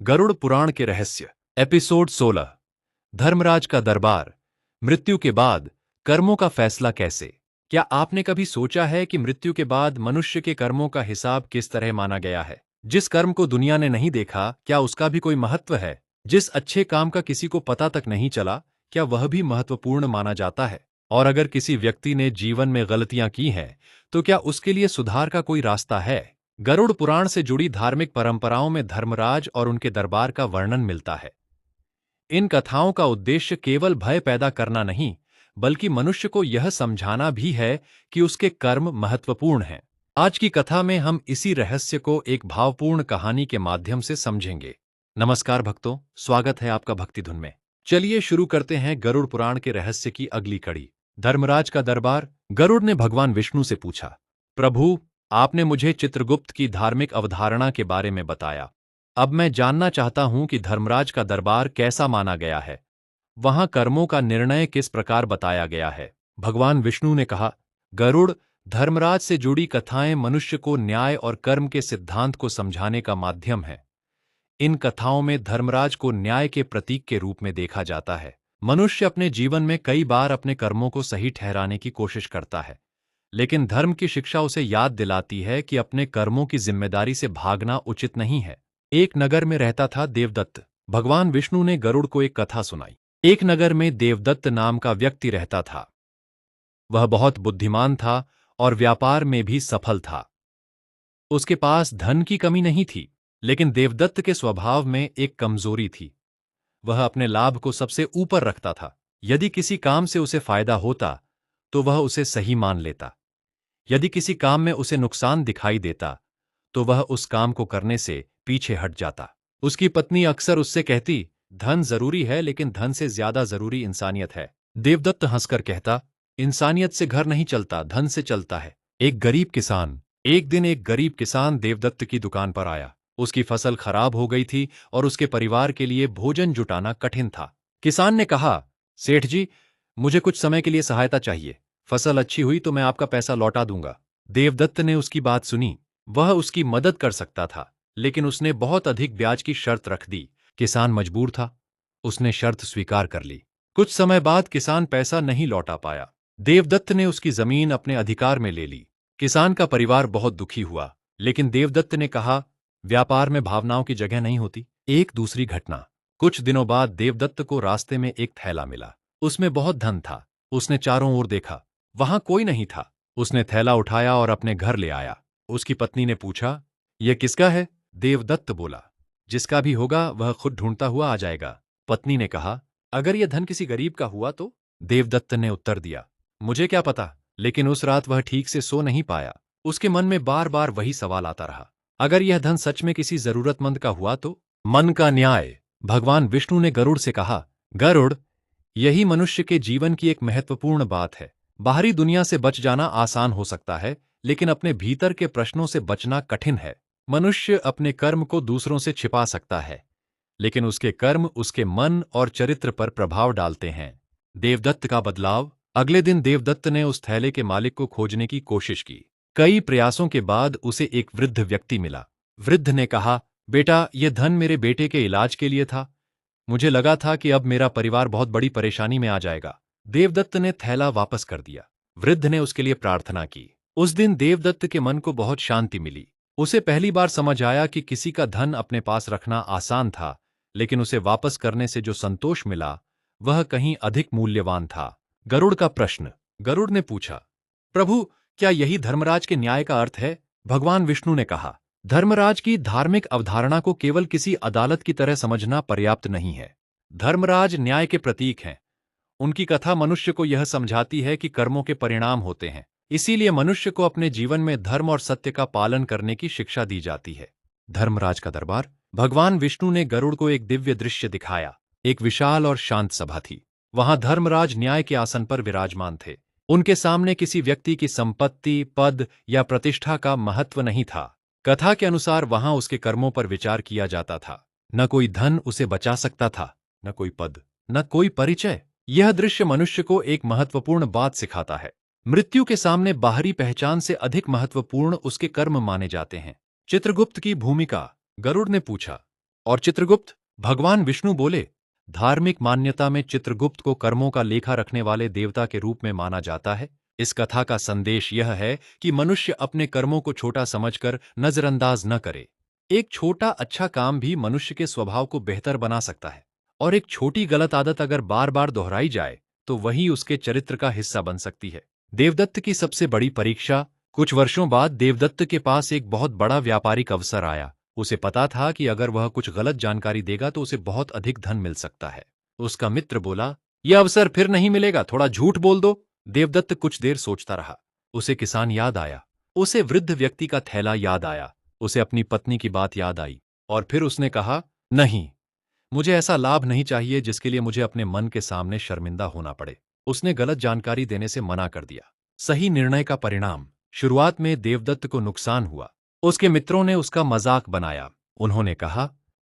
गरुड़ पुराण के रहस्य एपिसोड 16 धर्मराज का दरबार। मृत्यु के बाद कर्मों का फैसला कैसे? क्या आपने कभी सोचा है कि मृत्यु के बाद मनुष्य के कर्मों का हिसाब किस तरह माना गया है? जिस कर्म को दुनिया ने नहीं देखा, क्या उसका भी कोई महत्व है? जिस अच्छे काम का किसी को पता तक नहीं चला, क्या वह भी महत्वपूर्ण माना जाता है? और अगर किसी व्यक्ति ने जीवन में गलतियां की हैं, तो क्या उसके लिए सुधार का कोई रास्ता है? गरुड़ पुराण से जुड़ी धार्मिक परंपराओं में धर्मराज और उनके दरबार का वर्णन मिलता है। इन कथाओं का उद्देश्य केवल भय पैदा करना नहीं, बल्कि मनुष्य को यह समझाना भी है कि उसके कर्म महत्वपूर्ण हैं। आज की कथा में हम इसी रहस्य को एक भावपूर्ण कहानी के माध्यम से समझेंगे। नमस्कार भक्तों, स्वागत है आपका भक्ति धुन में। चलिए शुरू करते हैं गरुड़ पुराण के रहस्य की अगली कड़ी। धर्मराज का दरबार। गरुड़ ने भगवान विष्णु से पूछा, प्रभु, आपने मुझे चित्रगुप्त की धार्मिक अवधारणा के बारे में बताया। अब मैं जानना चाहता हूं कि धर्मराज का दरबार कैसा माना गया है। वहां कर्मों का निर्णय किस प्रकार बताया गया है? भगवान विष्णु ने कहा, गरुड़, धर्मराज से जुड़ी कथाएं मनुष्य को न्याय और कर्म के सिद्धांत को समझाने का माध्यम है। इन कथाओं में धर्मराज को न्याय के प्रतीक के रूप में देखा जाता है। मनुष्य अपने जीवन में कई बार अपने कर्मों को सही ठहराने की कोशिश करता है, लेकिन धर्म की शिक्षा उसे याद दिलाती है कि अपने कर्मों की जिम्मेदारी से भागना उचित नहीं है। एक नगर में रहता था देवदत्त। भगवान विष्णु ने गरुड़ को एक कथा सुनाई। एक नगर में देवदत्त नाम का व्यक्ति रहता था। वह बहुत बुद्धिमान था और व्यापार में भी सफल था। उसके पास धन की कमी नहीं थी, लेकिन देवदत्त के स्वभाव में एक कमजोरी थी। वह अपने लाभ को सबसे ऊपर रखता था। यदि किसी काम से उसे फायदा होता, तो वह उसे सही मान लेता। यदि किसी काम में उसे नुकसान दिखाई देता, तो वह उस काम को करने से पीछे हट जाता। उसकी पत्नी अक्सर उससे कहती, धन जरूरी है, लेकिन धन से ज्यादा जरूरी इंसानियत है। देवदत्त हंसकर कहता, इंसानियत से घर नहीं चलता, धन से चलता है। एक दिन एक गरीब किसान देवदत्त की दुकान पर आया। उसकी फसल खराब हो गई थी और उसके परिवार के लिए भोजन जुटाना कठिन था। किसान ने कहा, सेठ जी, मुझे कुछ समय के लिए सहायता चाहिए। फसल अच्छी हुई तो मैं आपका पैसा लौटा दूंगा। देवदत्त ने उसकी बात सुनी। वह उसकी मदद कर सकता था, लेकिन उसने बहुत अधिक ब्याज की शर्त रख दी। किसान मजबूर था। उसने शर्त स्वीकार कर ली। कुछ समय बाद किसान पैसा नहीं लौटा पाया। देवदत्त ने उसकी जमीन अपने अधिकार में ले ली। किसान का परिवार बहुत दुखी हुआ, लेकिन देवदत्त ने कहा, व्यापार में भावनाओं की जगह नहीं होती। एक दूसरी घटना। कुछ दिनों बाद देवदत्त को रास्ते में एक थैला मिला। उसमें बहुत धन था। उसने चारों ओर देखा, वहां कोई नहीं था। उसने थैला उठाया और अपने घर ले आया। उसकी पत्नी ने पूछा, यह किसका है? देवदत्त बोला, जिसका भी होगा वह खुद ढूंढता हुआ आ जाएगा। पत्नी ने कहा, अगर यह धन किसी गरीब का हुआ तो? देवदत्त ने उत्तर दिया, मुझे क्या पता। लेकिन उस रात वह ठीक से सो नहीं पाया। उसके मन में बार बार वही सवाल आता रहा, अगर यह धन सच में किसी जरूरतमंद का हुआ तो? मन का न्याय। भगवान विष्णु ने गरुड़ से कहा, गरुड़, यही मनुष्य के जीवन की एक महत्वपूर्ण बात है। बाहरी दुनिया से बच जाना आसान हो सकता है, लेकिन अपने भीतर के प्रश्नों से बचना कठिन है। मनुष्य अपने कर्म को दूसरों से छिपा सकता है, लेकिन उसके कर्म उसके मन और चरित्र पर प्रभाव डालते हैं। देवदत्त का बदलाव। अगले दिन देवदत्त ने उस थैले के मालिक को खोजने की कोशिश की। कई प्रयासों के बाद उसे एक वृद्ध व्यक्ति मिला। वृद्ध ने कहा, बेटा, यह धन मेरे बेटे के इलाज के लिए था। मुझे लगा था कि अब मेरा परिवार बहुत बड़ी परेशानी में आ जाएगा। देवदत्त ने थैला वापस कर दिया। वृद्ध ने उसके लिए प्रार्थना की। उस दिन देवदत्त के मन को बहुत शांति मिली। उसे पहली बार समझ आया कि किसी का धन अपने पास रखना आसान था, लेकिन उसे वापस करने से जो संतोष मिला, वह कहीं अधिक मूल्यवान था। गरुड़ का प्रश्न। गरुड़ ने पूछा, प्रभु, क्या यही धर्मराज के न्याय का अर्थ है? भगवान विष्णु ने कहा, धर्मराज की धार्मिक अवधारणा को केवल किसी अदालत की तरह समझना पर्याप्त नहीं है। धर्मराज न्याय के प्रतीक हैं। उनकी कथा मनुष्य को यह समझाती है कि कर्मों के परिणाम होते हैं। इसीलिए मनुष्य को अपने जीवन में धर्म और सत्य का पालन करने की शिक्षा दी जाती है। धर्मराज का दरबार। भगवान विष्णु ने गरुड़ को एक दिव्य दृश्य दिखाया। एक विशाल और शांत सभा थी। वहां धर्मराज न्याय के आसन पर विराजमान थे। उनके सामने किसी व्यक्ति की संपत्ति, पद या प्रतिष्ठा का महत्व नहीं था। कथा के अनुसार वहां उसके कर्मों पर विचार किया जाता था। न कोई धन उसे बचा सकता था, न कोई पद, न कोई परिचय। यह दृश्य मनुष्य को एक महत्वपूर्ण बात सिखाता है। मृत्यु के सामने बाहरी पहचान से अधिक महत्वपूर्ण उसके कर्म माने जाते हैं। चित्रगुप्त की भूमिका। गरुड़ ने पूछा, और चित्रगुप्त? भगवान विष्णु बोले, धार्मिक मान्यता में चित्रगुप्त को कर्मों का लेखा रखने वाले देवता के रूप में माना जाता है। इस कथा का संदेश यह है कि मनुष्य अपने कर्मों को छोटा समझकर नजरअंदाज न करे। एक छोटा अच्छा काम भी मनुष्य के स्वभाव को बेहतर बना सकता है, और एक छोटी गलत आदत अगर बार बार दोहराई जाए तो वही उसके चरित्र का हिस्सा बन सकती है। देवदत्त की सबसे बड़ी परीक्षा। कुछ वर्षों बाद देवदत्त के पास एक बहुत बड़ा व्यापारिक अवसर आया। उसे पता था कि अगर वह कुछ गलत जानकारी देगा तो उसे बहुत अधिक धन मिल सकता है। उसका मित्र बोला, यह अवसर फिर नहीं मिलेगा, थोड़ा झूठ बोल दो। देवदत्त कुछ देर सोचता रहा। उसे किसान याद आया, उसे वृद्ध व्यक्ति का थैला याद आया, उसे अपनी पत्नी की बात याद आई, और फिर उसने कहा, नहीं, मुझे ऐसा लाभ नहीं चाहिए जिसके लिए मुझे अपने मन के सामने शर्मिंदा होना पड़े। उसने गलत जानकारी देने से मना कर दिया। सही निर्णय का परिणाम। शुरुआत में देवदत्त को नुकसान हुआ। उसके मित्रों ने उसका मजाक बनाया। उन्होंने कहा,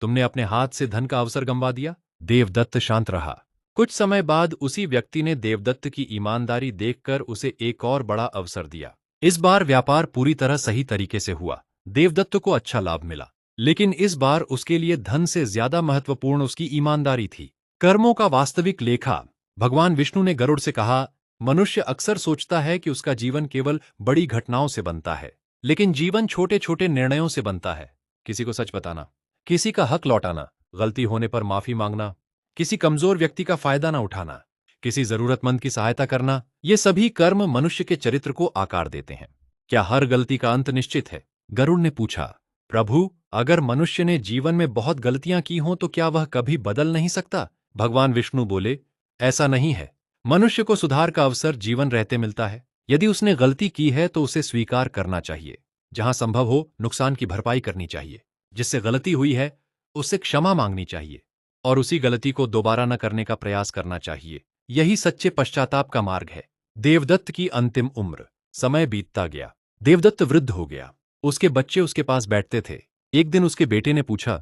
तुमने अपने हाथ से धन का अवसर गंवा दिया। देवदत्त शांत रहा। कुछ समय बाद उसी व्यक्ति ने देवदत्त की ईमानदारी देखकर उसे एक और बड़ा अवसर दिया। इस बार व्यापार पूरी तरह सही तरीके से हुआ। देवदत्त को अच्छा लाभ मिला, लेकिन इस बार उसके लिए धन से ज्यादा महत्वपूर्ण उसकी ईमानदारी थी। कर्मों का वास्तविक लेखा। भगवान विष्णु ने गरुड़ से कहा, मनुष्य अक्सर सोचता है कि उसका जीवन केवल बड़ी घटनाओं से बनता है, लेकिन जीवन छोटे छोटे निर्णयों से बनता है। किसी को सच बताना, किसी का हक लौटाना, गलती होने पर माफी मांगना, किसी कमजोर व्यक्ति का फायदा न उठाना, किसी जरूरतमंद की सहायता करना, ये सभी कर्म मनुष्य के चरित्र को आकार देते हैं। क्या हर गलती का अंत निश्चित है? गरुड़ ने पूछा, प्रभु, अगर मनुष्य ने जीवन में बहुत गलतियां की हों तो क्या वह कभी बदल नहीं सकता? भगवान विष्णु बोले, ऐसा नहीं है। मनुष्य को सुधार का अवसर जीवन रहते मिलता है। यदि उसने गलती की है तो उसे स्वीकार करना चाहिए। जहां संभव हो नुकसान की भरपाई करनी चाहिए। जिससे गलती हुई है उससे क्षमा मांगनी चाहिए, और उसी गलती को दोबारा न करने का प्रयास करना चाहिए। यही सच्चे पश्चाताप का मार्ग है। देवदत्त की अंतिम उम्र। समय बीतता गया। देवदत्त वृद्ध हो गया। उसके बच्चे उसके पास बैठते थे। एक दिन उसके बेटे ने पूछा,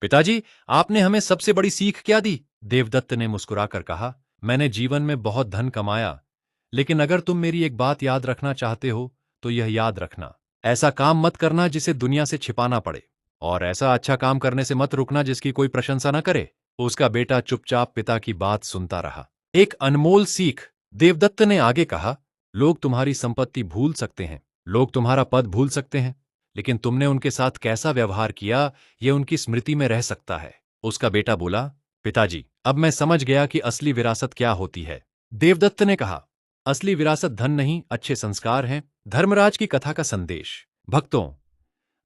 पिताजी, आपने हमें सबसे बड़ी सीख क्या दी? देवदत्त ने मुस्कुराकर कहा, मैंने जीवन में बहुत धन कमाया, लेकिन अगर तुम मेरी एक बात याद रखना चाहते हो तो यह याद रखना, ऐसा काम मत करना जिसे दुनिया से छिपाना पड़े, और ऐसा अच्छा काम करने से मत रुकना जिसकी कोई प्रशंसा न करे। उसका बेटा चुपचाप पिता की बात सुनता रहा। एक अनमोल सीख। देवदत्त ने आगे कहा, लोग तुम्हारी संपत्ति भूल सकते हैं, लोग तुम्हारा पद भूल सकते हैं, लेकिन तुमने उनके साथ कैसा व्यवहार किया यह उनकी स्मृति में रह सकता है। उसका बेटा बोला, पिताजी, अब मैं समझ गया कि असली विरासत क्या होती है। देवदत्त ने कहा, असली विरासत धन नहीं, अच्छे संस्कार हैं। धर्मराज की कथा का संदेश। भक्तों,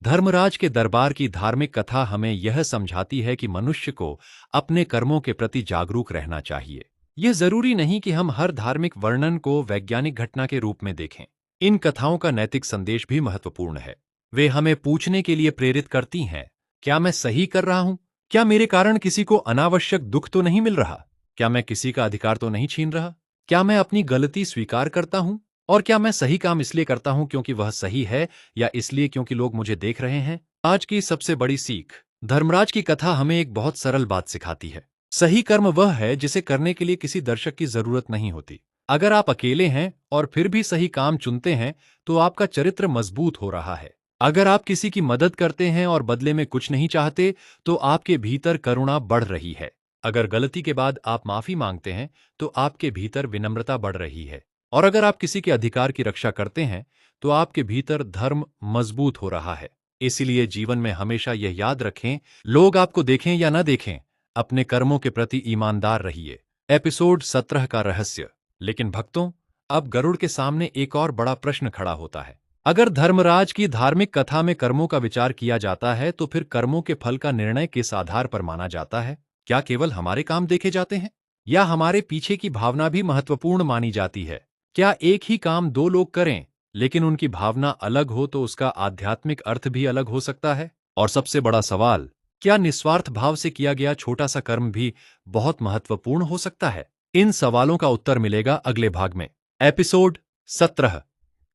धर्मराज के दरबार की धार्मिक कथा हमें यह समझाती है कि मनुष्य को अपने कर्मों के प्रति जागरूक रहना चाहिए। यह जरूरी नहीं कि हम हर धार्मिक वर्णन को वैज्ञानिक घटना के रूप में देखें। इन कथाओं का नैतिक संदेश भी महत्वपूर्ण है। वे हमें पूछने के लिए प्रेरित करती हैं, क्या मैं सही कर रहा हूं? क्या मेरे कारण किसी को अनावश्यक दुख तो नहीं मिल रहा? क्या मैं किसी का अधिकार तो नहीं छीन रहा? क्या मैं अपनी गलती स्वीकार करता हूं? और क्या मैं सही काम इसलिए करता हूं क्योंकि वह सही है, या इसलिए क्योंकि लोग मुझे देख रहे हैं? आज की सबसे बड़ी सीख। धर्मराज की कथा हमें एक बहुत सरल बात सिखाती है। सही कर्म वह है जिसे करने के लिए किसी दर्शक की जरूरत नहीं होती। अगर आप अकेले हैं और फिर भी सही काम चुनते हैं तो आपका चरित्र मजबूत हो रहा है। अगर आप किसी की मदद करते हैं और बदले में कुछ नहीं चाहते तो आपके भीतर करुणा बढ़ रही है। अगर गलती के बाद आप माफी मांगते हैं तो आपके भीतर विनम्रता बढ़ रही है। और अगर आप किसी के अधिकार की रक्षा करते हैं तो आपके भीतर धर्म मजबूत हो रहा है। इसलिए जीवन में हमेशा यह याद रखें, लोग आपको देखें या न देखें, अपने कर्मों के प्रति ईमानदार रहिए। एपिसोड 17 का रहस्य। लेकिन भक्तों, अब गरुड़ के सामने एक और बड़ा प्रश्न खड़ा होता है। अगर धर्मराज की धार्मिक कथा में कर्मों का विचार किया जाता है तो फिर कर्मों के फल का निर्णय किस आधार पर माना जाता है? क्या केवल हमारे काम देखे जाते हैं, या हमारे पीछे की भावना भी महत्वपूर्ण मानी जाती है? क्या एक ही काम दो लोग करें लेकिन उनकी भावना अलग हो तो उसका आध्यात्मिक अर्थ भी अलग हो सकता है? और सबसे बड़ा सवाल, क्या निस्वार्थ भाव से किया गया छोटा सा कर्म भी बहुत महत्वपूर्ण हो सकता है? इन सवालों का उत्तर मिलेगा अगले भाग में। एपिसोड 17,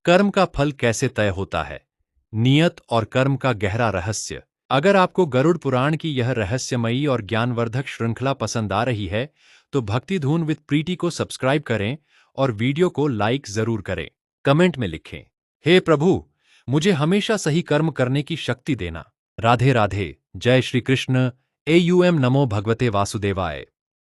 कर्म का फल कैसे तय होता है, नियत और कर्म का गहरा रहस्य। अगर आपको गरुड़ पुराण की यह रहस्यमयी और ज्ञानवर्धक श्रृंखला पसंद आ रही है तो भक्ति धून विद प्रीति को सब्सक्राइब करें और वीडियो को लाइक जरूर करें। कमेंट में लिखें, हे प्रभु, मुझे हमेशा सही कर्म करने की शक्ति देना। राधे राधे। जय श्री कृष्ण। एयूएम नमो भगवते वासुदेवाय।